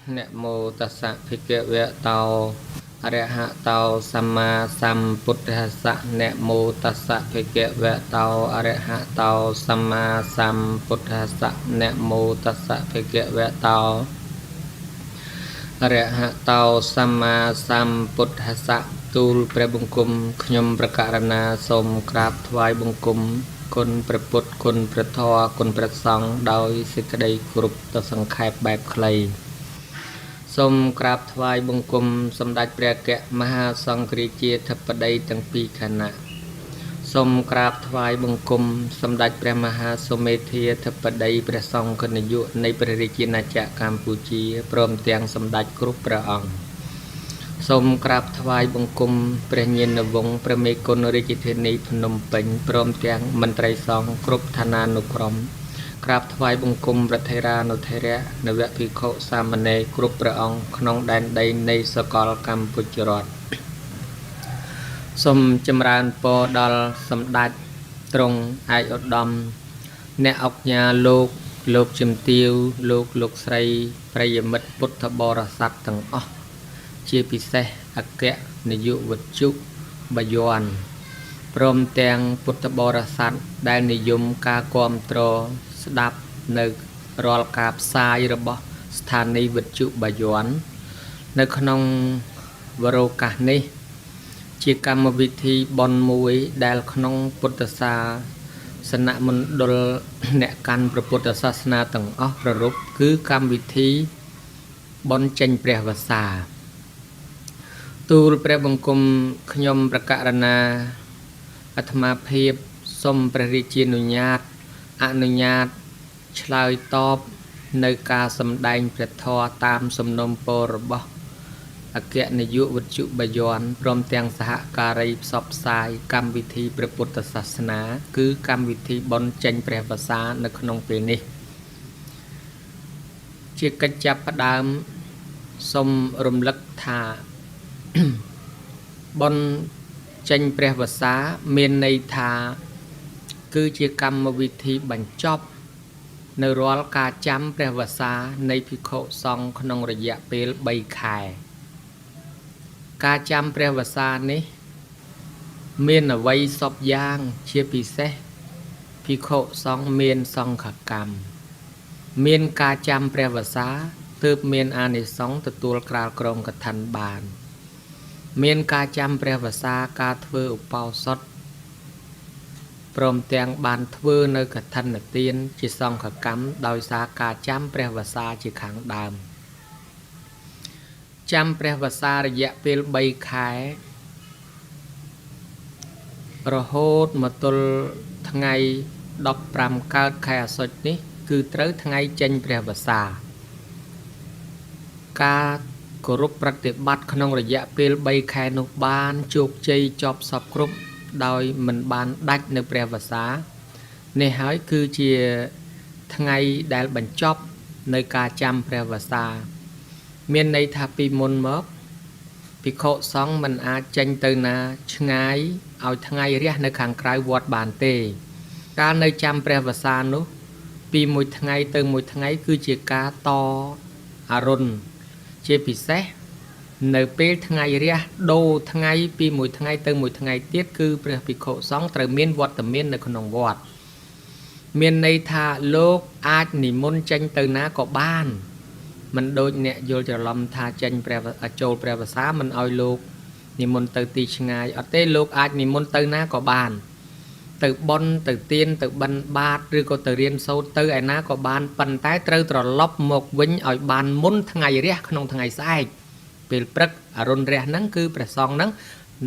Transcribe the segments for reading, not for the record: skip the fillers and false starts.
Nẹ mô tát sạ phích kệ vẹ tàu a rẹ hạ tàu samma sambuddhassa nẹ mô tát sạ phích kệ vẹ tàu a rẹ hạ tàu samma sambuddhassa nẹ mô tát sạ phích kệ vẹ tàu a rẹ hạ tàu samma sambuddhassa ទូលព្រះបង្គំខ្ញុំប្រកាសណាសូមក្រាបថ្វាយបង្គំគុណព្រះពុទ្ធគុណព្រះធម៌គុណព្រះសង្ឃដោយសេចក្តីគោរពទៅសង្ខេបបែបខ្លីសូមក្រាបថ្វាយបង្គំសម្ដេចព្រះអគ្គមហាសង្ឃរាជាធិបតីទាំងពីរគណៈសូមក្រាបថ្វាយបង្គំសម្ដេចព្រះមហាសូមេធាធិបតីព្រះសង្ឃនាយកនៃព្រះរាជាណាចក្រកម្ពុជាព្រមទាំងសម្ដេចគ្រប់ព្រះអង្គសូមក្រាបថ្វាយបង្គំព្រះញាណវង្សព្រះមេគុណរាជធានីភ្នំពេញព្រមទាំងមន្ត្រីសង្ឃគ្រប់ឋានានុក្រមក្រាបថ្វាយបង្គំព្រះថេរានុថេរៈនវភិក្ខុសាមណេរគ្រប់ព្រះអង្គក្នុងដែនដីនៃសកលកម្ពុជារដ្ឋសូមចម្រើនពរដល់សម្ដេចទ្រង់ឯកឧត្តមអ្នកអង្គញាលោកជំទាវលោកស្រីប្រិយមិត្តពុទ្ធបរិស័ទទាំងអស់ជាពិសេសអគ្គនាយកវត្ថុបាយ័នព្រមទាំងពុទ្ធបរិស័ទដែលនិយមការគាំទ្រស្ដាប់នៅរាល់ការផ្សាយរបស់ស្ថានីយវិទ្យុបាយ័ននៅក្នុងវរោកាសនេះជាកម្មវិធីបុណ្យមួយដែលក្នុងពុទ្ធសាសនមណ្ឌលអ្នកកាន់ព្រះពុទ្ធសាសនាទាំងអស់ប្ររពគឺកម្មវិធីបុណ្យចេញព្រះវស្សាទូលព្រះបង្គំខ្ញុំប្រកាសណាអាត្មាភាពសូមព្រះរាជានុញ្ញាតអនុញ្ញាតឆ្លើយតបនៅការសម្ដែងព្រះធម៌តាមសំណុំពររបស់អគ្គនាយកវិទ្យុបាយ័នព្រមទាំងសហការីផ្សព្វផ្សាយកម្មវិធីព្រះពុទ្ធសាសនាគឺកម្មវិធីបុណ្យចេញព្រះវស្សានៅក្នុងពេលនេះជាកិច្ចចាប់ផ្ដើមសូមរំលឹកថាបុណ្យចេញព្រះវស្សាមានន័យថាគឺជាកម្មវិធីបញ្ចប់នៅរាល់ការចាំព្រះវស្សានៃភិក្ខុសង្ឃក្នុងរយៈពេល3ខែការចាំព្រះវស្សានេះមានអ្វីសពយ៉ាងជាពិសេសភិក្ខុសង្ឃមានសង្ឃកម្មមានការចាំព្រះវស្សាទើបមានអានិសង្សទទួលក្រាលក្រមកឋិនបានមានការចាំព្រះវស្សាការធ្វើឧបោសថព្រមទាំងបានធ្វើនៅកឋិនទានជាសង្ឃកម្មដោយសារការចាំព្រះវស្សាជាខាងដើមចាំព្រះវស្សារយៈពេល3ខែរហូតមកទល់ថ្ងៃ15កើតខែអាសត់នេះគឺត្រូវថ្ងៃចេញព្រះវស្សាការគោរពប្រតិបត្តិក្នុងរយៈពេល3ខែនោះបានជោគជ័យចប់សពគ្រប់ដោយមិនបានដាច់នៅព្រះវស្សានេះហើយគឺជាថ្ងៃដែលបញ្ចប់នៅការចាំព្រះវស្សាមានន័យថាពីមុនមកភិក្ខុសង្ឃមិនអាចចេញទៅណាឆ្ងាយឲ្យថ្ងៃរះនៅខាងក្រៅវត្តបានទេការនៅចាំព្រះវស្សានោះពីមួយថ្ងៃទៅមួយថ្ងៃគឺជាការតអរុណជាពិសេសនៅពេលថ្ងៃរះដូរថ្ងៃពីមួយថ្ងៃទៅមួយថ្ងៃទៀតគឺព្រះភិក្ខុសង្ឃត្រូវមានវត្តមាននៅក្នុងវត្តមានន័យថាលោកអាចនិមន្តចេញទៅណាក៏បានមិនដូចអ្នកយល់ច្រឡំថាចេញចូលព្រះវស្សាមិនឲ្យលោកនិមន្តទៅទីឆ្ងាយអត់ទេលោកអាចនិមន្តទៅណាក៏បានទៅបុណ្យទៅទានទៅបិណ្ឌបាតឬក៏ទៅរៀនសូត្រទៅឯណាក៏បានប៉ុន្តែត្រូវត្រឡប់មកវិញឲ្យបានមុនថ្ងៃរះក្នុងថ្ងៃស្អែកពេលព្រឹកអរុណរះហ្នឹងគឺព្រះសង្ឃហ្នឹង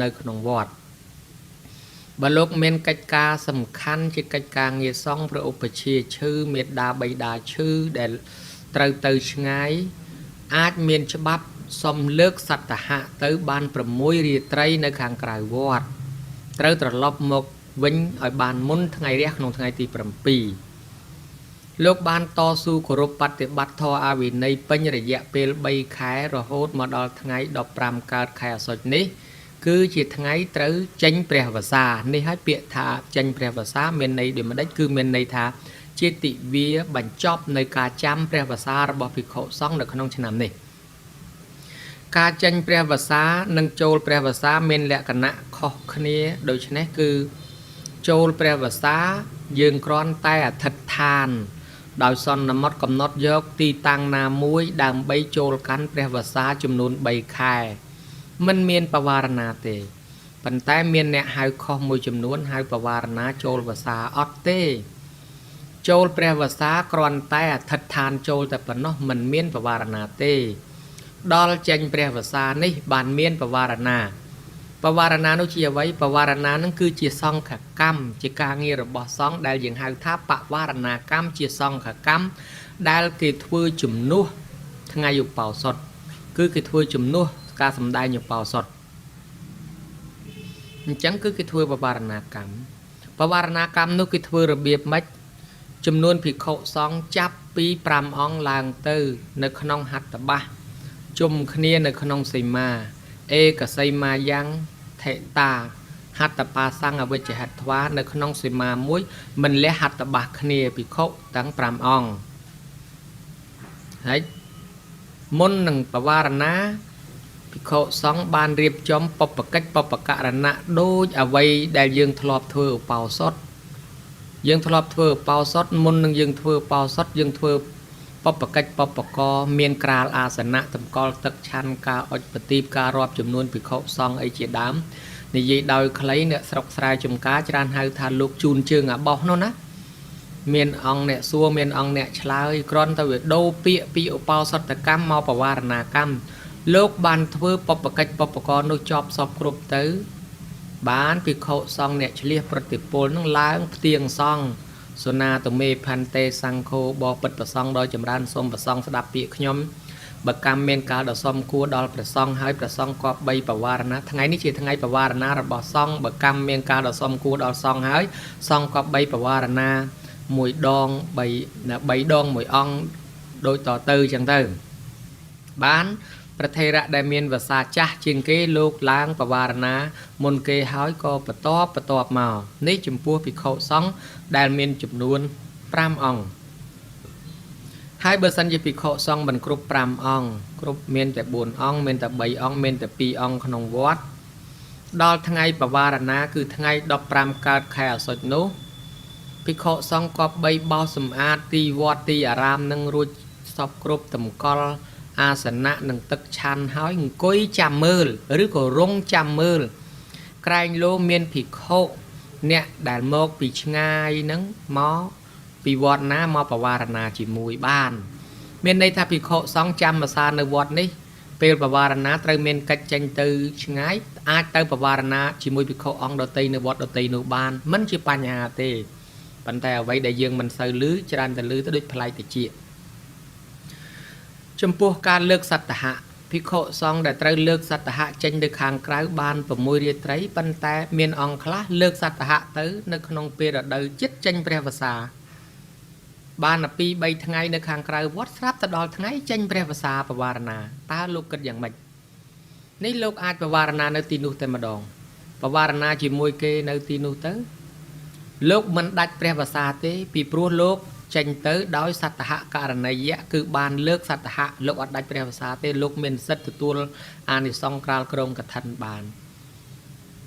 នៅក្នុងវត្តបើលោកមានកិច្ចការសំខាន់ជាកិច្ចការងារសង្ឃព្រះឧបជាឈឺមេត្តាបិតាឈឺដែលត្រូវទៅឆ្ងាយអាចមានច្បាប់សុំលើកសត្តហៈទៅបាន6រាត្រីនៅខាងក្រៅវត្តត្រូវត្រឡប់មកវិញឲ្យបានមុនថ្ងៃរះក្នុងថ្ងៃទី7លោកបានតស៊ូគោរពបប្រតិបត្តិធម៌អវិន័យពេញរយៈពេល3ខែរហូតមកដល់ថ្ងៃ15កើតខែអាសត់នេះគឺជាថ្ងៃត្រូវចេញព្រះវស្សានេះហើយពាក្យថាចេញព្រះវស្សាមានន័យដូចម្ដេចគឺមានន័យថាជាទិវាបញ្ចប់នៅការចាំព្រះវស្សារបស់ភិក្ខុសង្ឃនៅក្នុងឆ្នាំនេះ ការចេញព្រះវស្សានិងចូលព្រះវស្សាមានលក្ខណៈខុសគ្នាដូច្នេះគឺចូលព្រះវស្សាយើងគ្រាន់តែអធិដ្ឋានដោយសន្មតកំណត់យកទីតាំងណាមួយដើម្បីចូលកាន់ព្រះវស្សាចំនួន3ខែមិនមានបវារណាទេប៉ុន្តែមានអ្នកហៅខុសមួយចំនួនហៅបវារណាចូលវស្សាអត់ទេចូលព្រះវស្សាគ្រាន់តែអធិដ្ឋានចូលតែប៉ុណ្ណោះមិនមានបវារណាទេដល់ចេញព្រះវស្សានេះបានមានបវារណានោះជាអ្វីបវារណានឹងគឺជាសង្ឃកម្មជាការងាររបស់សង្ឃដែលយើងហៅថាបវារណាកម្មជាសង្ឃកម្មដែលគេធ្វើជំនួសថ្ងៃឧបោសថគឺគេធ្វើជំនួសការសម្ដែងឧបោសថអញ្ចឹងគឺគេធ្វើបវារណាកម្មនោះគេធ្វើរបៀបម៉េចចំនួនភិក្ខុសង្ឃចាប់ពី5អង្គឡើងទៅនៅក្នុងហត្ថបាសជុំគ្នានៅក្នុងសីមាเอกសីមាយ៉ាងថេតាហត្ថបាសង្ឃអវិជ្ជហត្វានៅក្នុងសីមាមួយមិនលះហត្ថបាសគ្នាភិក្ខុទាំង5អង្គហើយមុននឹងបវារណាភិក្ខុសង្ឃបានរៀបចំបព្វកិច្ចបព្វករណៈដូចអ្វីដែលយើងធ្លាប់ធ្វើឧបោសថមុននឹងយើងធ្វើឧបោសថយើងធ្វើបព្វកិច្ចបព្វករមានក្រាលអាសនៈតម្កល់ទឹកឆាន់ការអុជប្រទីបការរាប់ចំនួនភិក្ខុសង្ឃអីជាដើមនិយាយដោយខ្លីអ្នកស្រុកស្រែចំការច្រើនហៅថាលោកជូនជើងអាបោះនោះណាមានអង្គអ្នកសួរមានអង្គអ្នកឆ្លើយគ្រាន់តែវាដូរពាក្យពីឧបោសថកម្មមកបវារណាកម្មលោកបានធ្វើបព្វកិច្ចបព្វករនោះចប់សពគ្រប់ទៅបានភិក្ខុសង្ឃអ្នកឆ្លៀសប្រតិពលនឹងឡើងផ្ទៀងសង្ឃសុណាតមេផន្តិសង្ឃោបពិតប្រសង្ឃដោយចម្រើនសូមប្រសង្ឃស្ដាប់ពាក្យខ្ញុំបើកម្មមានការដ៏សមគួរដល់ព្រះសង្ឃហើយព្រះសង្ឃគប្បីបវារណាថ្ងៃនេះជាថ្ងៃបវារណារបស់សង្ឃបើកម្មមានការដ៏សមគួរដល់សង្ឃហើយសង្ឃគប្បីបវារណា1ដង3ដង1អង្គដូចតទៅអញ្ចឹងទៅបានព្រះថេរៈដែលមានវស្សាចាស់ជាងគេលោកឡើងបវារណាមុនគេហើយក៏បន្ទាប់មកនេះចំពោះភិក្ខុសង្ឃដែលមានចំនួន5អង្គហើយបើសិនជាភិក្ខុសង្ឃមិនគ្រប់5អង្គគ្រប់មានតែ4អង្គមានតែ3អង្គមានតែ2អង្គក្នុងវត្តដល់ថ្ងៃបវារណាគឺថ្ងៃ15កើតខែអាសុចនោះភិក្ខុសង្ឃគប្បីបោសសម្អាតទីវត្តទីអារាមនឹងរួចសពគ្រប់តម្កល់អាសនៈនឹងទឹកឆាន់ហើយអង្គុយចាំមើលឬក៏រងចាំមើលក្រែងលោមានភិក្ខុអ្នកដែលមកពីឆ្ងាយនឹងមកពីវត្តណាមកបវារណាជាមួយបានមានន័យថាភិក្ខុសង្ឃចាំភាសានៅវត្តនេះពេលបវារណាត្រូវមានកិច្ចចេញទៅឆ្ងាយអាចទៅបវារណាជាមួយភិក្ខុអង្គដតីនៅវត្តដតីនោះបានមិនជាបញ្ហាទេប៉ុន្តែអ្វីដែលយើងមិនសូវឮច្រើនតែឮទៅដូចប្លែកតិចចំពោះការលើកសត្តហៈភិក្ខុសង្ឃដែលត្រូវលើកសត្តហៈចេញទៅខាងក្រៅបាន6រាត្រីប៉ុន្តែមានអង្គខ្លះលើកសត្តហៈទៅនៅក្នុងពេលរដូវជិតចេញព្រះវស្សាបាន2-3ថ្ងៃនៅខាងក្រៅវត្តស្រាប់ទៅដល់ថ្ងៃចេញព្រះវស្សាបវារណាតើលោកគិតយ៉ាងម៉េចនេះលោកអាចបវារណានៅទីនោះតែម្ដងបវារណាជាមួយគេនៅទីនោះទៅលោកមិនដាច់ព្រះវស្សាទេពីព្រោះលោកចេញទៅដោយសត្តហករណីយៈគឺបានលើកសត្តហៈលោកអត់ដាច់ព្រះវស្សាទេលោកមានសិទ្ធិទទួលអានិសង្សក្រាលក្រមកឋិនបាន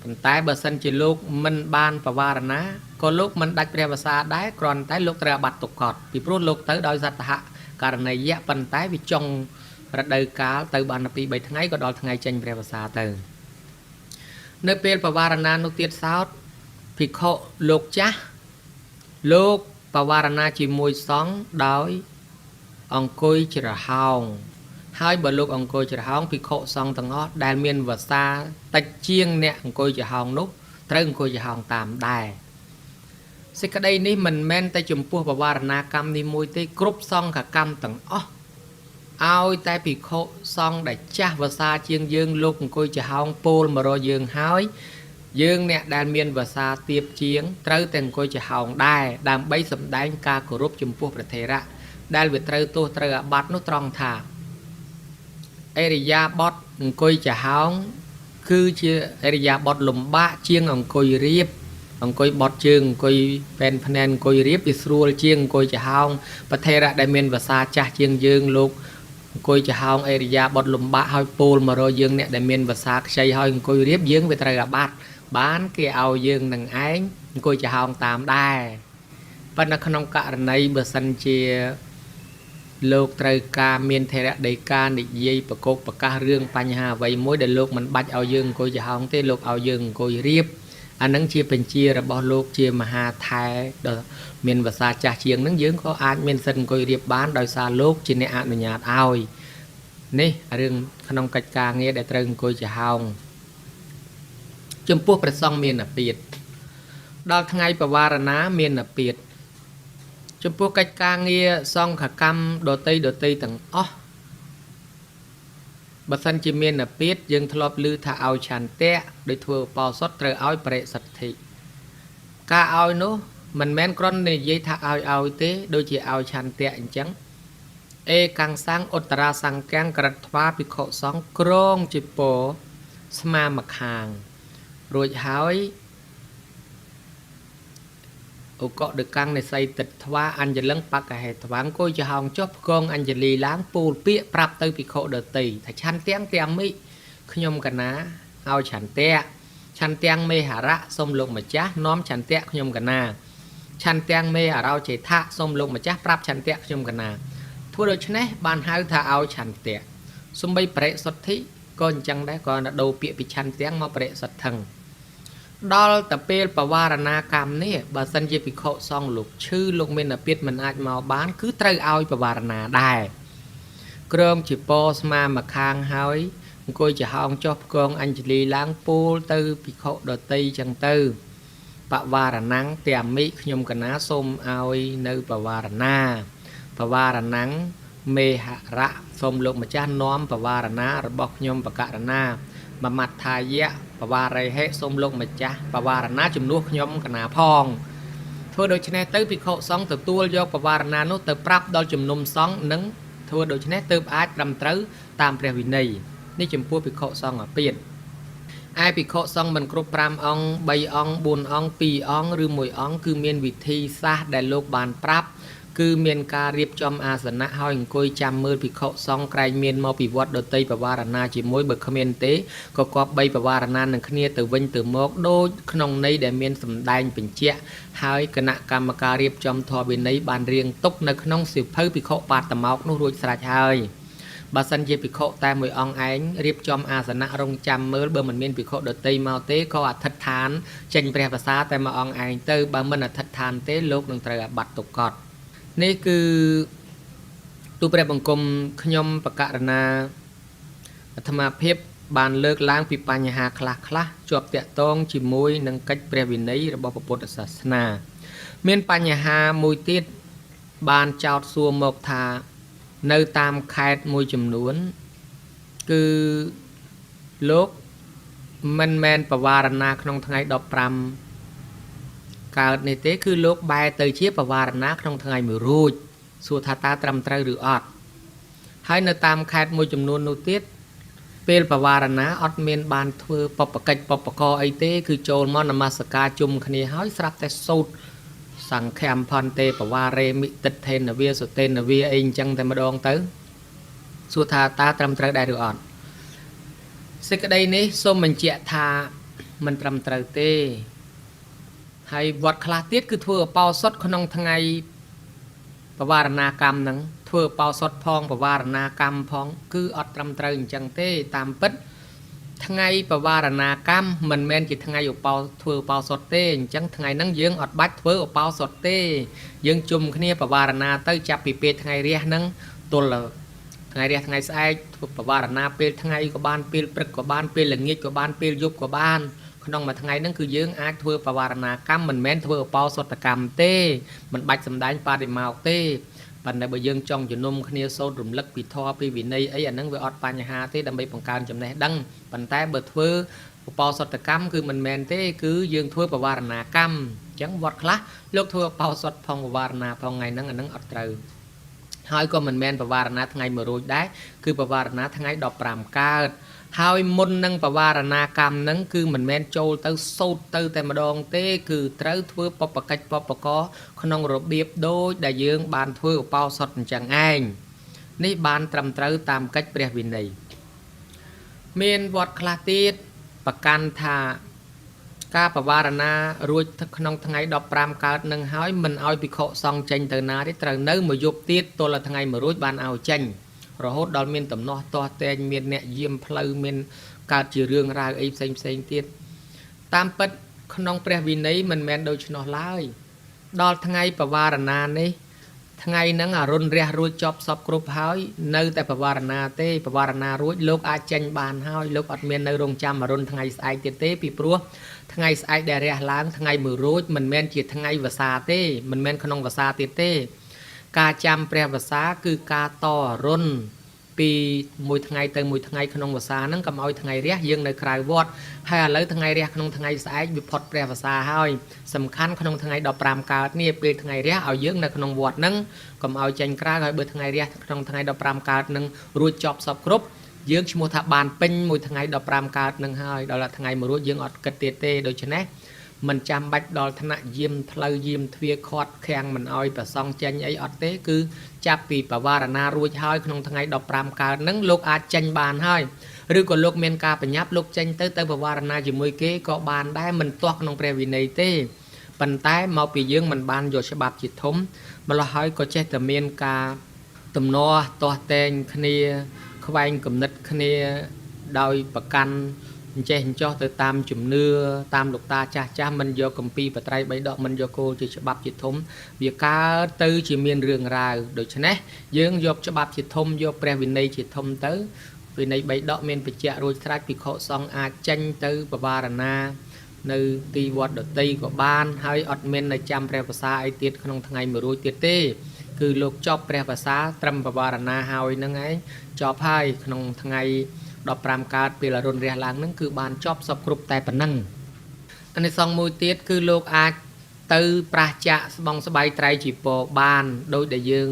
ប៉ុន្តែបើសិនជាលោកមិនបានបវារណាក៏លោកមិនដាច់ព្រះវស្សាដែរគ្រាន់តែលោកត្រូវអាបត្តិទុក្ខតពីព្រោះលោកទៅដោយសត្តហករណីយៈប៉ុន្តែវាចុងរដូវកាលទៅបាន2-3ថ្ងៃក៏ដល់ថ្ងៃចេញព្រះវស្សាទៅនៅពេលបវារណានោះទៀតសោតភិក្ខុលោកចាស់លោកបវារណាជាមួយសង្ឃដោយអង្គុយច្រហោងហើយបើលោកអង្គុយច្រហោងភិក្ខុសង្ឃទាំងអស់ដែលមានវស្សាតិចជាងអ្នកអង្គុយច្រហោងនោះត្រូវអង្គុយច្រហោងតាមដែរសេចក្តីនេះមិនមែនតែចំពោះបវារណាកម្មនេះមួយទេគ្រប់សង្ឃកម្មទាំងអស់ឲ្យតែភិក្ខុសង្ឃដែលចាស់វស្សាជាងយើងលោកអង្គុយច្រហោងពោលមករកយើងហើយយើងអ្នកដែលមានវស្សាទៀបជាងត្រូវតែអង្គុយច្រហោងដែរដើម្បីសម្ដែងការគោរពចំពោះព្រះថេរៈដែលវាត្រូវទោសត្រូវអាបត្តិនោះត្រង់ថាអរិយាបថអង្គុយច្រហោងគឺជាអរិយាបថលំបាកជាងអង្គុយរៀបអង្គុយបត់ជើងអង្គុយពេនភ្នែនអង្គុយរៀបវាស្រួលជាងអង្គុយច្រហោងព្រះថេរៈដែលមានវស្សាចាស់ជាងយើងលោក អង្គុយចំហងអេរិយាបថលំបាកឲ្យពោលមករកយើងអ្នកដែលមានភាសាខ្ចីឲ្យអង្គុយរៀបយើងវាត្រូវអាបត្តិបានគេឲ្យយើងនឹងឯងអង្គុយចំហងតាមដែរប៉ុន្តែក្នុងករណីបើសិនជាលោកត្រូវការមានថេរដីកានិយាយប្រកបប្រកាសរឿងបញ្ហាអ្វីមួយដែលលោកមិនបាច់ឲ្យយើងអង្គុយចំហងទេលោកឲ្យយើងអង្គុយរៀបអានឹងជាបញ្ជារបស់លោកជាមហាថែដ៏មានភាសាចាស់ជាងនឹងយើងក៏អាចមានសិទ្ធិអង្គុយរៀបបានដោយសារលោកជាអ្នកអនុញ្ញាតឲ្យនេះរឿងក្នុងកិច្ចការងារដែលត្រូវអង្គុយចំហងចំពោះព្រះសង្ឃមានអាពាធដល់ថ្ងៃបវារណាមានអាពាធចំពោះកិច្ចការងារសង្ឃកម្មដតីទាំងអស់បើសិនជាមានអាពាធយើងធ្លាប់ឮថាឲ្យឆន្ទៈដោយធ្វើឧបោសថត្រូវឲ្យបរិសទ្ធិការឲ្យនោះមិនមែនគ្រាន់តែនិយាយថាឲ្យទេដូចជាឲ្យឆន្ទៈអញ្ចឹងអេកាំងសាំងឧត្តរាសង្កាំងក្រិតថ្វាភិក្ខុសង្ឃក្រងជាពរស្មាម្ខាងរួចហើយឧកដកាំងនិស័យទឹកថ្វាអញ្ញលឹងបកហេថ្វាងគួយចំហងចុះផ្គងអញ្ជលីឡើងពូលពាកប្រាប់ទៅភិក្ខុដតីថាឆន្ទទាំងមិខ្ញុំកណាឲ្យឆន្ទៈមេហរៈសូមលោកម្ចាស់នាំឆន្ទៈខ្ញុំកណាឆន្ទៈមេអរោចេថាសូមលោកម្ចាស់ប្រាប់ឆន្ទៈខ្ញុំកណាធ្វើដូច្នេះបានហៅថាឲ្យឆន្ទៈសំបីបរិសុទ្ធិក៏អញ្ចឹងដែរក៏ដូរពាក្យពីឆន្ទៈមកបរិសុទ្ធិដល់តែពេលបវារណាកម្មនេះបើសិនជាភិក្ខុសង្ឃលោកឈឺលោកមានអាពាធមិនអាចមកបានគឺត្រូវឲ្យបវារណាដែរក្រងជាពរស្មាម្ខាងហើយអង្គុយចំហងចុះផ្គងអញ្ជលីឡើងពូលទៅភិក្ខុដតីចឹងទៅបវារណាំងទាំងមិខ្ញុំកណាសូមឲ្យនៅបវារណាមេហរៈសូមលោកម្ចាស់នាំបវារណារបស់ខ្ញុំបករណាមមត្ថាយៈបវារិហេសូមលោកម្ចាស់បវារណាជំនួសខ្ញុំកណាផងធ្វើដូច្នេះទៅភិក្ខុសង្ឃទទួលយកបវារណានោះទៅប្រាប់ដល់ជំនុំសង្ឃនិងធ្វើដូច្នេះទើបអាចត្រឹមត្រូវតាមព្រះវិន័យនេះចំពោះភិក្ខុសង្ឃអាពាធឯភិក្ខុសង្ឃមិនគ្រប់5អង្គ3អង្គ4អង្គ2អង្គឬ1អង្គគឺមានវិធីសាស្ត្រដែលលោកបានប្រាប់គឺមានការរៀបចំអាសនៈហើយអង្គុយចាំមើលភិក្ខុសង្ឃក្រែងមានមកពីវត្តដតីបវារណាជាមួយបើគ្មានទេក៏គប្បីបវារណានឹងគ្នាទៅវិញទៅមកដូចក្នុងន័យដែលមានសម្ដែងបញ្ជាក់ហើយគណៈកម្មការរៀបចំធម៌វិន័យបានរៀងទុកនៅក្នុងសៀវភៅភិក្ខុបាតមោកនោះរួចស្រេចហើយបើសិនជាភិក្ខុតែមួយអង្គឯងរៀបចំអាសនៈរងចាំមើលបើមិនមានភិក្ខុដតីមកទេក៏អធិដ្ឋានចេញព្រះភាសាតែមួយអង្គឯងទៅបើមិនអធិដ្ឋានទេលោកនឹងត្រូវអាបត្តិទុក្ខតនេះគឺទូព្រះបង្គំខ្ញុំបកករណាអាត្មាភាពបានលើកឡើងពីបញ្ហាខ្លះជាប់តាក់ទងជាមួយនឹងកិច្ចព្រះវិន័យរបស់ពុទ្ធសាសនាមានបញ្ហាមួយទៀតបានចោទសួរមកថានៅតាមខេត្តមួយចំនួនគឺលោកមិនមែនបវារណាក្នុងថ្ងៃ15កើតនេះទេគឺលោកបែរទៅជាបវារណាក្នុងថ្ងៃមួយរួចសួរថាតើត្រឹមត្រូវឬអត់ហើយនៅតាមខេត្តមួយចំនួននោះទៀតពេលបវារណាអត់មានបានធ្វើបបកិច្ចបបកអីទេគឺចូលមកនមស្ការជុំគ្នាហើយស្រាប់តែសូត្រសង្ឃមផនទេបវារេមិតិដ្ឋេនវាសុតេនវាអីអញ្ចឹងតែម្ដងទៅសួរថាតើត្រឹមត្រូវដែរឬអត់សេចក្តីនេះសូមបញ្ជាក់ថាមិនត្រឹមត្រូវទេហើយវត្តខ្លះទៀតគឺធ្វើឧបោសថក្នុងថ្ងៃបវារណាកម្មហ្នឹងធ្វើឧបោសថផងបវារណាកម្មផងគឺអត់ត្រឹមត្រូវអញ្ចឹងទេតាមពិតថ្ងៃបវារណាកម្មមិនមែនជាថ្ងៃធ្វើឧបោសថទេអញ្ចឹងថ្ងៃហ្នឹងយើងអត់បាច់ធ្វើឧបោសថទេយើងជុំគ្នាបវារណាទៅចាប់ពីពេលថ្ងៃរះហ្នឹងទល់ថ្ងៃរះថ្ងៃស្អែកធ្វើបវារណាពេលថ្ងៃក៏បានពេលព្រឹកក៏បានពេលល្ងាចក៏បានពេលយប់ក៏បានក្នុងមួយថ្ងៃហ្នឹងគឺយើងអាចធ្វើបវារណាកម្មមិនមែនធ្វើឧបោសថកម្មទេមិនបាច់សម្ដែងបដិមកទេប៉ុន្តែបើយើងចង់ជំនុំគ្នាសូត្ររំលឹកពីធម៌ពីវិន័យអីអាហ្នឹងវាអត់បញ្ហាទេដើម្បីបង្កើនចំណេះដឹងប៉ុន្តែបើធ្វើឧបោសថកម្មគឺមិនមែនទេគឺយើងធ្វើបវារណាកម្មអញ្ចឹងវត្តខ្លះលោកធ្វើឧបោសថផងបវារណាផងថ្ងៃហ្នឹងអាហ្នឹងអត់ត្រូវហើយក៏មិនមែនបវារណាថ្ងៃ1រួចដែរគឺបវារណាថ្ងៃ15កើតហើយមុននឹងបវារណាកម្មហ្នឹងគឺមិនមែនចូលទៅសូត្រទៅតែម្ដងទេគឺត្រូវធ្វើបបកិច្ចបបកក្នុងរបៀបដូចដែលយើងបានធ្វើឧបោសថអញ្ចឹងឯង នេះបានត្រឹមត្រូវតាមកិច្ចព្រះវិន័យមានវត្តខ្លះទៀតប្រកាន់ថាការបវារណារួចក្នុងថ្ងៃ15កើតនឹងហើយមិនឲ្យភិក្ខុសង្ឃចេញទៅណាទេត្រូវនៅមួយយប់ទៀតទល់តែថ្ងៃមួយរួចបានឲ្យចេញរហូតដល់មានដំណោះទាស់តែងមានអ្នកយាមផ្លូវមានកើតជារឿងរ៉ាវអីផ្សេងទៀតតាមពិតក្នុងព្រះវិន័យមិនមែនដូច្នោះឡើយដល់ថ្ងៃបវារណានេះថ្ងៃហ្នឹងអរុណរះរួចចប់សពគ្រប់ហើយនៅតែបវារណាទេបវារណារួចលោកអាចចេញបានហើយលោកអត់មាននៅរងចាំអរុណថ្ងៃស្អែកទៀតទេពីព្រោះថ្ងៃស្អែកដែលរះឡើងថ្ងៃមួយរួចមិនមែនជាថ្ងៃវស្សាទេមិនមែនក្នុងវស្សាទៀតទេការចាំព្រះវស្សាគឺការតអរុណពីមួយថ្ងៃទៅមួយថ្ងៃក្នុងវស្សាហ្នឹងកុំឲ្យថ្ងៃរះយើងនៅក្រៅវត្តហើយឥឡូវថ្ងៃរះក្នុងថ្ងៃស្អែកវាផុតព្រះវស្សាហើយសំខាន់ក្នុងថ្ងៃ15កើតនេះពេលថ្ងៃរះឲ្យយើងនៅក្នុងវត្តហ្នឹងកុំឲ្យចេញក្រៅហើយបើថ្ងៃរះក្នុងថ្ងៃ15កើតហ្នឹងរួចចប់សពគ្រប់យើងឈ្មោះថាបានពេញមួយថ្ងៃ15កើតនឹងហើយដល់ថ្ងៃមួយរួចយើងអត់គិតទៀតទេដូច្នេះមិនចាំបាច់ដល់ថ្នាក់យាមផ្លូវយាមទ្វារខាត់ខាំងមិនឲ្យប្រសង់ចេញអីអត់ទេគឺចាប់ពីបវារណារួចហើយក្នុងថ្ងៃ15កើតនឹងលោកអាចចេញបានហើយឬក៏លោកមានការបញ្ញាប់លោកចេញទៅបវារណាជាមួយគេក៏បានដែរមិនទាស់ក្នុងព្រះវិន័យទេប៉ុន្តែមកពីយើងមិនបានយកច្បាប់ជាធំម្ល៉េះហើយក៏ចេះតែមានការទំនាស់ទាស់តែងគ្នាខ្វែងគំនិតគ្នាដោយប្រកាន់អញ្ចេះអញ្ចោះទៅតាមជំនឿតាមលោកតាចាស់មិនយកគម្ពីរបត្រៃ3ដកមិនយកគោលជាច្បាប់ជាធំវាកើតទៅជាមានរឿងរ៉ាវដូច្នេះយើងយកច្បាប់ជាធំយកព្រះវិន័យជាធំទៅវិន័យ3ដកមានបញ្ជាក់រួចស្រេចភិក្ខុសង្ឃអាចចេញទៅបវារណានៅទីវត្តដតីក៏បានហើយអត់មាននៅចាំព្រះវស្សាអីទៀតក្នុងថ្ងៃមួយរួចទៀតទេគឺលោកចប់ព្រះវស្សាត្រឹមបវារណាហើយហ្នឹងឯងចប់ហើយក្នុងថ្ងៃ15កើតពេលអរុណរះឡើងហ្នឹងគឺបានចប់សពគ្រប់តែប៉ុណ្ណឹងអានិសង្ឃមួយទៀតគឺលោកអាចទៅប្រះចាក់ស្បង់ស្បៃត្រៃជីពរបានដោយដែលយើង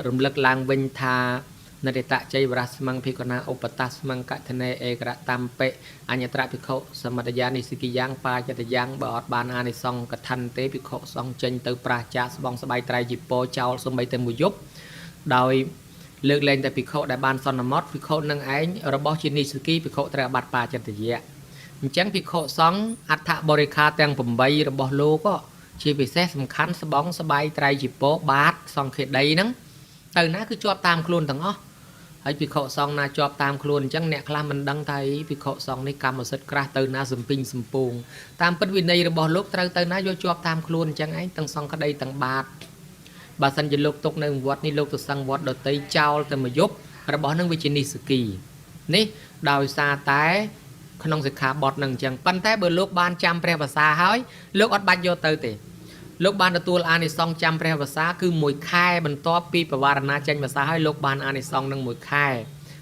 រំលឹកឡើងវិញថានតិតចៃវរស្មង្ភិក្ខុណាឧបតាស្មង្កថនេឯករតំបិអញ្ញត្រភិក្ខុសមតយានិសិគិយ៉ាងបាចតយ៉ាងបើអត់បានអានិសង្ឃកថាទេភិក្ខុសង្ឃចេញទៅប្រះចាក់ស្បង់ស្បៃត្រៃជីពរចោលសំបីតែមួយយប់ដោយលើកលែងតែភិក្ខុដែលបានសន្មតភិក្ខុនឹងឯងរបស់ជានិសិគិភិក្ខុត្រូវបាត់បាចតយៈអញ្ចឹងភិក្ខុសង្ឃអដ្ឋបរិខាទាំង8របស់លោកជាពិសេសសំខាន់ស្បង់ស្បៃត្រៃជីពរបាតសង្ឃេដីហ្នឹងទៅណាគឺជាប់តាមខ្លួនទាំងអស់ហើយភិក្ខុសង្ឃណាជាប់តាមខ្លួនអញ្ចឹងអ្នកខ្លះមិនដឹងថាភិក្ខុសង្ឃនេះកម្មសិទ្ធិក្រាស់ទៅណាសំពីងសំពងតាមពិតវិន័យរបស់លោកត្រូវទៅណាយកជាប់តាមខ្លួនអញ្ចឹងឯងទាំងសង្ឃក្តីទាំងបាតបើសិនជាលោកទុកនៅវត្តនេះលោកទៅសង្ឃវត្តដតីចោលទៅមួយយប់របស់នឹងវិជានិសគីនេះដោយសារតែក្នុងសិក្ខាបទនឹងអញ្ចឹងប៉ុន្តែបើលោកបានចាំព្រះវស្សាហើយលោកអត់បាច់យកទៅទេលោកបានទទួលអានិសង្ឃចាំព្រះវស្សាគឺមួយខែបន្ទាប់ពីបវារណាចេញវស្សាហើយលោកបានអានិសង្ឃនឹងមួយខែ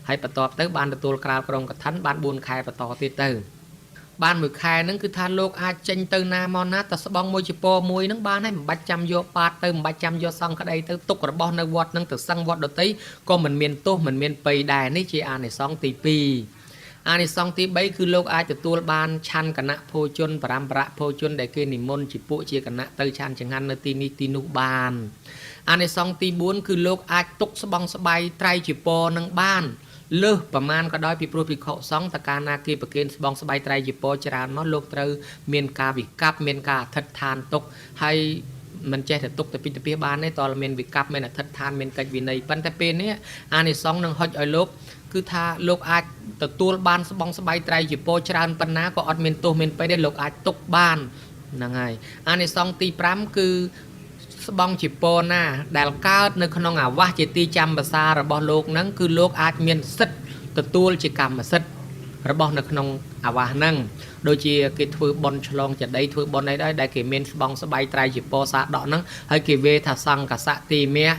ហើយបន្ទាប់ទៅបានទទួលក្រាលក្រុងកឋិនបាន4ខែបន្តទៀតទៅបានមួយខែហ្នឹងគឺថាលោកអាចចេញទៅណាមកណាតែស្បង់មួយជប៉ុនមួយហ្នឹងបានហើយមិនបាច់ចាំយកបាតទៅមិនបាច់ចាំយកសង្ឃក្តីទៅទុករបស់នៅវត្តហ្នឹងទៅសឹងវត្តដតីក៏មិនមានទោសមិនមានពៃដែរនេះជាអានិសង្ឃទី2អានិសង្ឃទី3គឺលោកអាចទទួលបានឆាន់គណៈភោជនបរមប្រៈភោជនដែលគេនិមន្តជាពួកជាគណៈទៅឆាន់ចង្ហាន់នៅទីនេះទីនោះបានអានិសង្ឃទី4គឺលោកអាចទុកស្បង់ស្បៃត្រៃជប៉ុននឹងបានលើសប្រមាណក៏ដោយពីព្រោះភិក្ខុសង្ឃតកាលណាគេប្រគេនស្បង់ស្បៃត្រៃជប៉ុនច្រើនមកលោកត្រូវមានការវិកັບមានការអធិដ្ឋានទុកហើយមិនចេះតែទុកតែពីពីបានទេតើមានវិកັບមានអធិដ្ឋានមានកិច្ចវិន័យប៉ុន្តែពេលនេះអានិសង្ឃនឹងហុចឲ្យលោកគឺថាលោកអាចទទួលបានស្បង់ស្បៃត្រៃជប៉ុនច្រើនប៉ុណ្ណាក៏អត់មានទោសមានបិទទេលោកអាចទុកបានហ្នឹងហើយអានិសង្ឃទី5គឺស្បង់ជប៉ុនណាដែលកើតនៅក្នុងអាវាសជាទីចាំភាសារបស់លោកហ្នឹងគឺលោកអាចមានសិទ្ធិទទួលជាកម្មសិទ្ធិរបស់នៅក្នុងអាវាសហ្នឹងដូចជាគេធ្វើបន់ឆ្លងចដីធ្វើបន់អីដែរដែលគេមានស្បង់ស្បៃត្រៃជប៉ុនសាដកហ្នឹងហើយគេវេថាសង្កសៈទីមៈ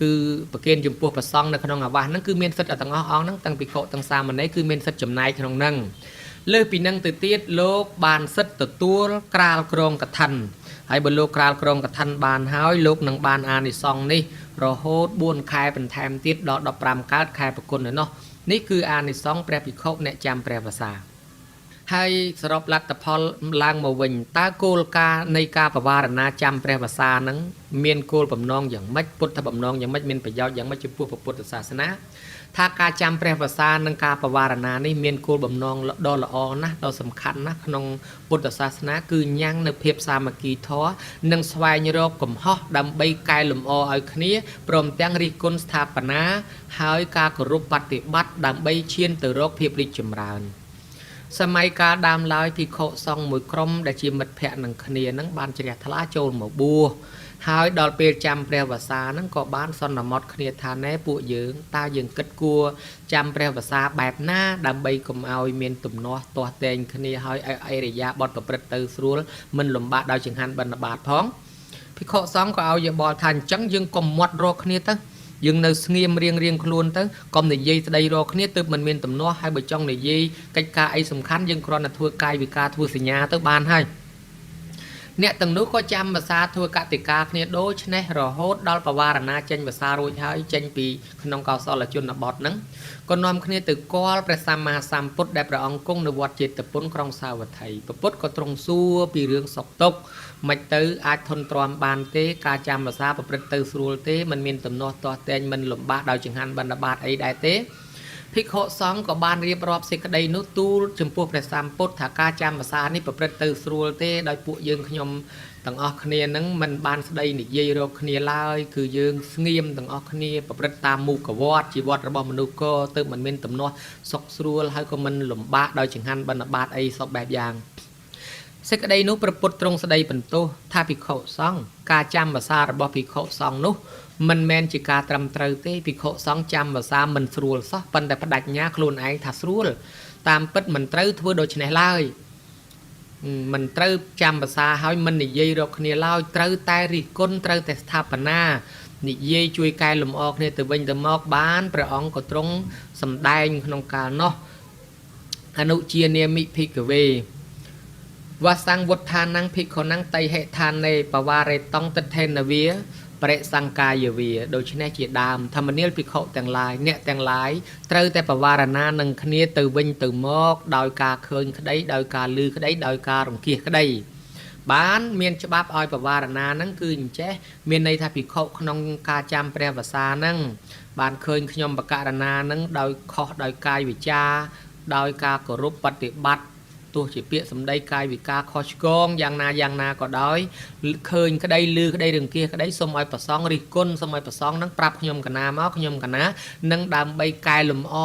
គឺប្រគេនចំពោះព្រះសង្ឃនៅក្នុងអាវាសហ្នឹងគឺមានសិទ្ធិទាំងអស់អង្គហ្នឹងទាំងភិក្ខុទាំងសាមណេរគឺមានសិទ្ធិចំណាយក្នុងហ្នឹងលើសពីហ្នឹងទៅទៀតលោកបានសិទ្ធិទទួលក្រាលក្រងកឋិនហើយបើលោកក្រាលក្រងកឋិនបានហើយលោកនឹងបានអានិសង្ឃនេះរហូត4ខែបន្ថែមទៀតដល់15កើតខែប្រគុណឯណោះនេះគឺអានិសង្ឃព្រះភិក្ខុអ្នកចាំព្រះវស្សា ហើយសរុបលទ្ធផលឡើងមកវិញតើគោលការណ៍នៃការបវារណាចាំព្រះវស្សាហ្នឹងមានគោលបំណងយ៉ាងម៉េចពុទ្ធបំណងយ៉ាងម៉េចមានប្រយោជន៍យ៉ាងម៉េចចំពោះពុទ្ធសាសនាថាការចាំព្រះវស្សានិងការបវារណានេះមានគោលបំណងដ៏ល្អណាស់ដ៏សំខាន់ណាស់ក្នុងពុទ្ធសាសនាគឺញ៉ាំងនៅភាពសាមគ្គីធម៌និងស្វែងរកកំហុសដើម្បីកែលម្អឲ្យគ្នាព្រមទាំងរិះគន់ស្ថាបនាហើយការគោរពបប្រតិបត្តិដើម្បីឈានទៅរកភាពរីកចម្រើនសម័យកាលដើមឡើយភិក្ខុសង្ឃមួយក្រុមដែលជាមិត្តភ័ក្តិនឹងគ្នានឹងបានជ្រះថ្លាចូលមកបួសហើយដល់ពេលចាំព្រះវស្សានឹងក៏បានសន្មតគ្នាថាណែពួកយើងតើយើងគិតគួរចាំព្រះវស្សាបែបណាដើម្បីកុំឲ្យមានទំនាស់ទាស់តែងគ្នាហើយឲ្យអរិយាបទប្រព្រឹត្តទៅស្រួលមិនលំបាកដោយចង្ហាន់បណ្ឌបាតផងភិក្ខុសង្ឃក៏ឲ្យយោបល់ថាអញ្ចឹងយើងកុំមាត់រកគ្នាទៅយើងនៅស្ងៀមរៀងខ្លួនទៅកុំនិយាយស្ដីរកគ្នាទើបមិនមានទំនាស់ហើយបើចង់និយាយកិច្ចការអីសំខាន់យើងគ្រាន់តែធ្វើកាយវិការធ្វើសញ្ញាទៅបានហើយអ្នកទាំងនោះក៏ចាំភាសាធ្វើកតិកាគ្នាដូចនេះរហូតដល់បវារណាចេញភាសារួចហើយចេញពីក្នុងកោសលជនបទហ្នឹងក៏នាំគ្នាទៅគាល់ព្រះសម្មាសម្ពុទ្ធដែលព្រះអង្គគង់នៅវត្តចេតពុនក្រុងសាវត្ថីព្រះពុទ្ធក៏ទ្រង់សួរពីរឿងសុខទុក្ខមិនទៅអាចធន់ទ្រាំបានទេការចាំភាសាប្រព្រឹត្តទៅស្រួលទេមិនមានទំនាស់ទាស់តែងមិនលំបាកដោយចង្ហាន់បណ្ឌបាតអីដែរទេភិក្ខុសង្ឃក៏បានរៀបរាប់សេចក្តីនោះទូលចំពោះព្រះសម្ពុទ្ធថាការចាំភាសានេះប្រព្រឹត្តទៅស្រួលទេដោយពួកយើងខ្ញុំទាំងអស់គ្នានឹងមិនបានស្ដីនិយាយរកគ្នាឡើយគឺយើងស្ងៀមទាំងអស់គ្នាប្រព្រឹត្តតាមមុខវត្តជីវិតរបស់មនុស្សក៏ទើបមិនមានទំនាស់សុខស្រួលហើយក៏មិនលំបាកដោយចង្ហាន់បណ្ឌបាតអីសពបែបយ៉ាងសេចក្តីនោះព្រះពុទ្ធទ្រង់ស្ដីបន្ទោសថាភិក្ខុសង្ឃការចាំភាសារបស់ភិក្ខុសង្ឃនោះមិនមែនជាការត្រឹមត្រូវទេភិក្ខុសង្ឃចាំភាសាមិនស្រួលសោះប៉ុន្តែបដិញ្ញាខ្លួនឯងថាស្រួលតាមពិតមិនត្រូវធ្វើដូច្នេះឡើយមិនត្រូវចាំភាសាហើយមិននិយាយរកគ្នាឡើយត្រូវតែរិះគន់ត្រូវតែស្ថាបនានិយាយជួយកែលម្អគ្នាទៅវិញទៅមកបានព្រះអង្គក៏ទ្រង់សម្ដែងក្នុងកាលនោះអនុជានាមិភិក្ខវេវសង្ឃវុដ្ឋានังភិក្ខុនังតៃហេឋានេបវារេតងទិដ្ឋេនវាបរិសង្កាយវាដូច្នេះជាដើមធម្មនាលភិក្ខុទាំងឡាយអ្នកទាំងឡាយត្រូវតែបវារណានឹងគ្នាទៅវិញទៅមកដោយការឃើញក្តីដោយការឮក្តីដោយការរង្គៀសក្តីបានមានច្បាប់ឲ្យបវារណានឹងគឺអញ្ចេះមានន័យថាភិក្ខុក្នុងការចាំព្រះវស្សានឹងបានឃើញខ្ញុំបករណានឹងដោយខុសដោយកាយវិចារដោយការគោរពបប្រតិបត្តិទោះជាពាក្យសម្ដីកាយវិការខុសឆ្គងយ៉ាងណាក៏ដោយឃើញក្តីឮក្តីរង្គៀសក្តីសូមឲ្យប្រសងរិះគន់សូមឲ្យប្រសងនឹងប្រាប់ខ្ញុំកណាមកខ្ញុំកណានឹងដើម្បីកែលម្អ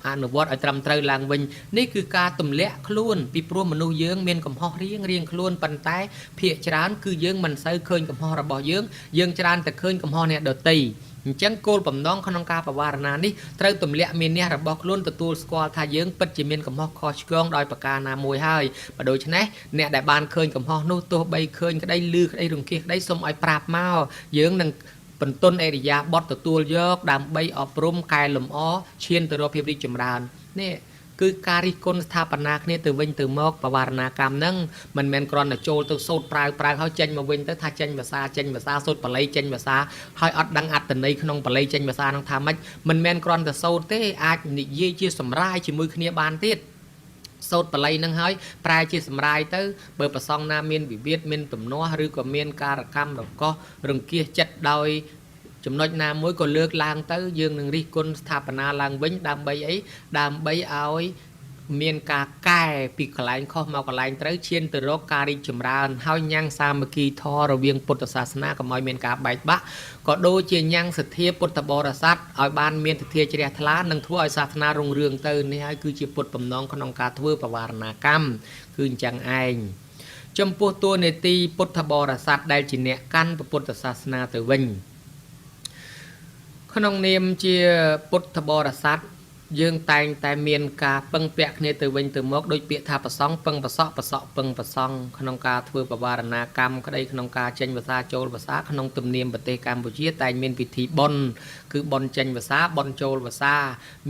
អនុវត្តឲ្យត្រឹមត្រូវឡើងវិញនេះគឺការទម្លាក់ខ្លួនពីព្រោះមនុស្សយើងមានកំហុសរៀងខ្លួនប៉ុន្តែភាគច្រើនគឺយើងមិនសូវឃើញកំហុសរបស់យើងច្រើនតែឃើញកំហុសអ្នកដទៃអញ្ចឹងគោលបំណងក្នុងការបវារណានេះត្រូវទម្លាក់មានះរបស់ខ្លួនទទួលស្គាល់ថាយើងពិតជាមានកំហុសខុសឆ្គងដោយប្រការណាមួយហើយបើដូច្នេះអ្នកដែលបានឃើញកំហុសនោះទោះបីឃើញក្តីឮក្តីរង្គៀសក្តីសូមឲ្យប្រាប់មកយើងនឹងបន្ទន់អរិយាបទទទួលយកដើម្បីអប់រំកែលម្អឈានទៅរកភាពរីកចម្រើននេះគឺការរិះគន់ស្ថាបនាគ្នាទៅវិញទៅមកបវារណាកម្មហ្នឹងមិនមែនគ្រាន់តែចូលទៅសូត្រប្រើហើយចេញមកវិញទៅថាចេញភាសាសូត្របល័យចេញភាសាហើយអត់ដឹងអត្ថន័យក្នុងបល័យចេញភាសាហ្នឹងថាម៉េចមិនមែនគ្រាន់តែសូត្រទេអាចនិយាយជាសម្រាយជាមួយគ្នាបានទៀតសូត្របល័យហ្នឹងហើយប្រែជាសម្រាយទៅបើប្រសងណាមានវិវាទមានទំនាស់ឬក៏មានការកម្មរកោសរង្គៀសចិត្តដោយចំណុចណាមួយក៏លើកឡើងទៅយើងនឹងរិះគន់ស្ថាបនាឡើងវិញដើម្បីអីដើម្បីឲ្យមានការកែពីកន្លែងខុសមកកន្លែងត្រូវឈានទៅរកការរីកចម្រើនហើយញ៉ាំងសាមគ្គីធម៌រវាងពុទ្ធសាសនាកុំឲ្យមានការបែកបាក់ក៏ដូចជាញ៉ាំងសទ្ធាពុទ្ធបរិស័ទឲ្យបានមានទធាជ្រះថ្លានិងធ្វើឲ្យសាសនារុងរឿងទៅនេះហើយគឺជាពុទ្ធបំណងក្នុងការធ្វើបវារណាកម្មគឺអញ្ចឹងឯងចំពោះតួនាទីពុទ្ធបរិស័ទដែលជាអ្នកកាន់ពុទ្ធសាសនាទៅវិញក្នុងនាមជាពុទ្ធបរិស័ទយើងតែងតែមានការពឹងពាក់គ្នាទៅវិញទៅមកដោយពាក្យថាប្រសងពឹងប្រសក់ពឹងប្រសងក្នុងការធ្វើបវារណាកម្មក្តីក្នុងការចេញភាសាចូលភាសាក្នុងទំនៀមប្រទេសកម្ពុជាតែងមានពិធីបុណ្យគឺបុណ្យចេញភាសាបុណ្យចូលភាសា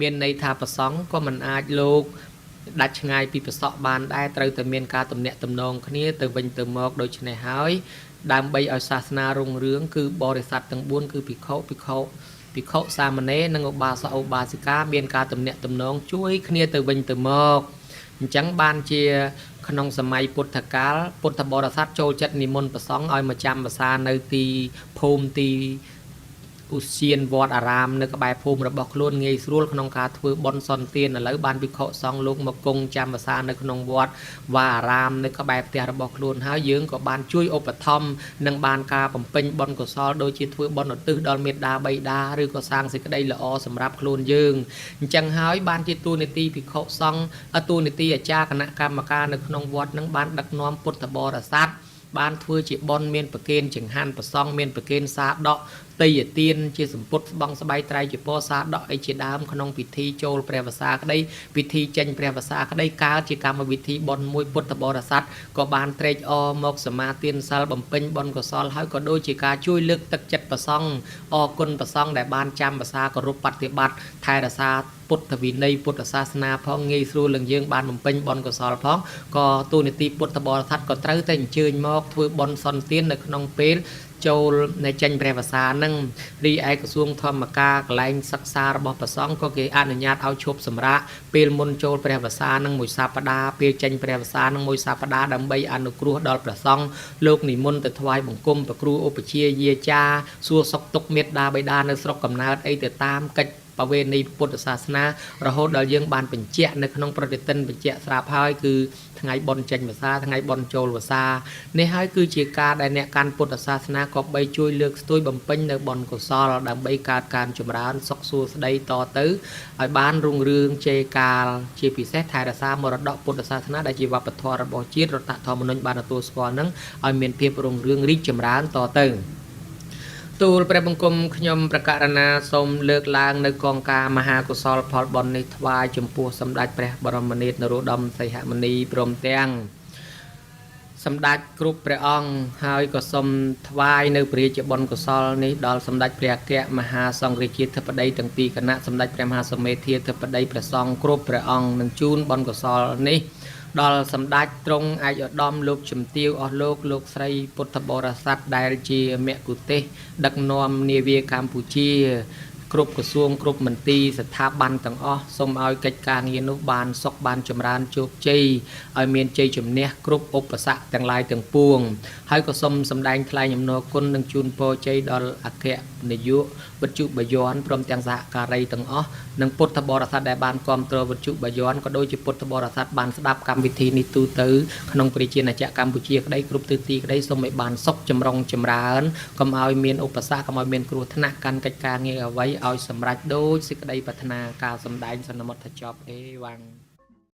មានន័យថាប្រសងក៏មិនអាចលោកដាច់ឆ្ងាយពីប្រសក់បានដែរត្រូវតែមានការទំនាក់ទំនងគ្នាទៅវិញទៅមកដូច្នេះហើយដើម្បីឲ្យសាសនារុងរឿងគឺបរិស័ទទាំង4គឺភិក្ខុសាមណេរនិងឧបាសកឧបាសិកាមានការទំនាក់ទំនងជួយគ្នាទៅវិញទៅមក chẳng ban chia khănสมัยពុទ្ធកាលពុទ្ធបរិស័ទចូលចិត្តនិមន្តព្រះសង្ឃឲ្យមកចាំភាសានៅទីភូមិទីឧស្សាហវត្តអារាមនៅក្បែរភូមិរបស់ខ្លួនងាយស្រួលក្នុងការធ្វើបុណ្យសន្តានឥឡូវបានវិខសង្ឃលោកមកគង់ចាំភាសានៅក្នុងវត្តវត្តអារាមនៅក្បែរផ្ទះរបស់ខ្លួនហើយយើងក៏បានជួយឧបត្ថម្ភនិងបានការបំពេញបុណ្យកុសលដូចជាធ្វើបុណ្យឧទ្ទិសដល់មេត្តាបិតាឬក៏សាងសេចក្តីល្អសម្រាប់ខ្លួនយើងអញ្ចឹងហើយបានជាទូនីតិវិខសង្ឃទូនីតិអាចារ្យគណៈកម្មការនៅក្នុងវត្តនឹងបានដឹកនាំពុទ្ធបរិស័ទបានធ្វើជាបុណ្យមានប្រគេនចង្ហាន់ប្រសងមានប្រគេនសាដកតីយទានជាសម្ពុតស្បង់ស្បៃត្រៃជាពោសាដកអីជាដើមក្នុងពិធីចូលព្រះវស្សាក្តីពិធីចេញព្រះវស្សាក្តីកើតជាកម្មវិធីបុណ្យមួយពុទ្ធបរិស័ទក៏បានត្រេកអរមកសមាទានសិលបំពេញបុណ្យកុសលហើយក៏ដូចជាការជួយលើកទឹកចិត្តប្រសង់អរគុណប្រសង់ដែលបានចាំភាសាគោរពបប្រតិបត្តិថែរក្សាពុទ្ធវិន័យពុទ្ធសាសនាផងងាយស្រួលនឹងយើងបានបំពេញបុណ្យកុសលផងក៏ទូនីតិពុទ្ធបរិស័ទក៏ត្រូវតែអញ្ជើញមកធ្វើបុណ្យសន្តាននៅក្នុងពេលចូលในចេញព្រះវស្សានឹងរីឯក្រសួងធម្មការកន្លែងសិក្សារបស់ព្រះសង្ឃក៏គេអនុញ្ញាតឲ្យឈប់សម្រាកពេលមុនចូលព្រះវស្សានឹងមួយសប្តាហ៍ពេលចេញព្រះវស្សានឹងមួយសប្តាហ៍ដើម្បីអនុគ្រោះដល់ព្រះសង្ឃលោកនិមន្តទៅថ្វាយបង្គំប្រគ្រូឧបជាយាចាសួរសុខទុក្ខមេត្តាបិតានៅស្រុកកំណើតអីទៅតាមកិច្ចបវេណីពុទ្ធសាសនារហូតដល់យើងបានបញ្ជាក់នៅក្នុងប្រតិទិនបញ្ជាក់ស្រាប់ហើយគឺថ្ងៃបុណ្យចេញវស្សាថ្ងៃបុណ្យចូលវស្សានេះហើយគឺជាការដែលអ្នកកាន់ពុទ្ធសាសនាក៏បីជួយលើកស្ទួយបំពេញនៅបុណ្យកុសលដើម្បីកើតការចម្រើនសុខសួស្តីតទៅឲ្យបានរុងរឿងជ័យកាលជាពិសេសថែរក្សាមរតកពុទ្ធសាសនាដែលជាវប្បធម៌របស់ជាតិរដ្ឋធម្មនុញ្ញបានទទួលស្គាល់នឹងឲ្យមានភាពរុងរឿងរីកចម្រើនតទៅទូលព្រះបង្គំខ្ញុំប្រកាសណាសូមលើកឡើងនៅកងការមហាកុសលផលបុណ្យនេះថ្វាយចំពោះសម្ដេចព្រះបរមនាថនរោត្តមសីហមុនីព្រមទាំងសម្ដេចគ្រប់ព្រះអង្គហើយក៏សូមថ្វាយនៅព្រះរាជបុណ្យកុសលនេះដល់សម្ដេចព្រះអគ្គមហាសង្ឃរាជាធិបតីទាំងពីរគណៈសម្ដេចព្រះមហាសមេធាធិបតីព្រះសង្ឃគ្រប់ព្រះអង្គនឹងជូនបុណ្យកុសលនេះដល់សម្ដេចទ្រង់ឯកឧត្តមលោកជំទាវអស់លោកស្រីពុទ្ធបរិស័ទដែលជាមគ្គុទ្ទេសក៍ដឹកនាំនាវាកម្ពុជាគ្រប់ក្រសួងគ្រប់មន្ទីរស្ថាប័នទាំងអស់សូមឲ្យកិច្ចការងារនោះបានសុខបានចម្រើនជោគជ័យឲ្យមានជ័យជំនះគ្រប់ឧបសគ្គទាំងឡាយទាំងពួងហើយក៏សូមសម្ដែងថ្លែងអំណរគុណនិងជូនពរជ័យដល់អគ្គនាយកវិទ្យុបាយ័នព្រមទាំងសហការីទាំងអស់និងពុទ្ធបរិស័ទដែលបានគ្រប់គ្រងវិទ្យុបាយ័នក៏ដូចជាពុទ្ធបរិស័ទបានស្ដាប់កម្មវិធីនេះទូទៅក្នុងប្រជាណាចក្រកម្ពុជាក្តីគ្រប់ទិសទីក្តីសូមឲ្យបានសុខចម្រុងចម្រើនកុំឲ្យមានឧបសគ្គកុំឲ្យមានគ្រោះថ្នាក់កាន់កិច្ចការងារអ្វីឲ្យសម្រេចដោយសេចក្តីប្រាថ្នាការសម្ដែងសន្មតថាចប់អេវ៉ាំង